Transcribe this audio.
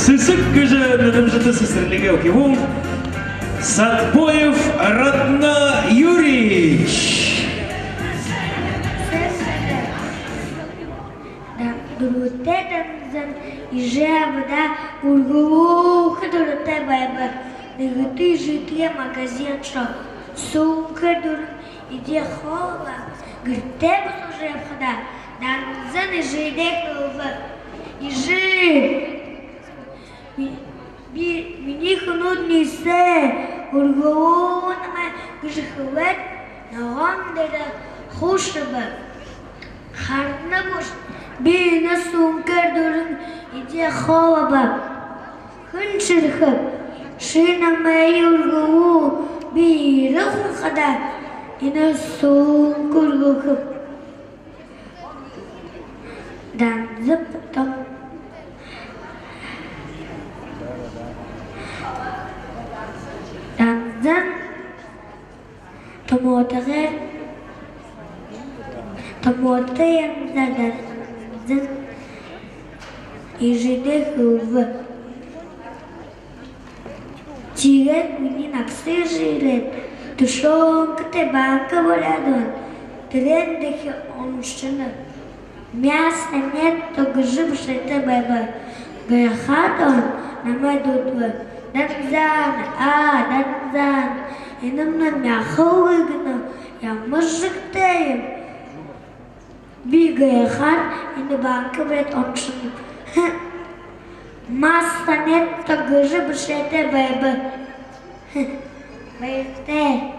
Сысык кыжа жыты сысырлиге окивум. Садбоев Радна Юрьевич. Дурутетен и жевда ургуха дурутебеба. Негати житие магазин шо сумка дур иди хова. Гртебу служебхада. Данзан и жидекова. И жи. Миний хнудний се ургуунама гжихвет нагондера хушба. Харнабуш би на сумкер дурн иди хова. Хынчырхып шина мэй ургуу би рахухада ина сумкургухып. Данзып там Данзан тамотагер тамотаем задан и жидехув тигет мини наксы жилет тушонка те банка волядон трендехе оншина мясо нет то гжиб шете беба грехатон намадудва Данзан, Данзан, и нам на мяхо выгнал, я мужик-теем. Бегая хан, и на банке бред он шум. Масса нет, то гжи бшете бэбэ. Бэйте.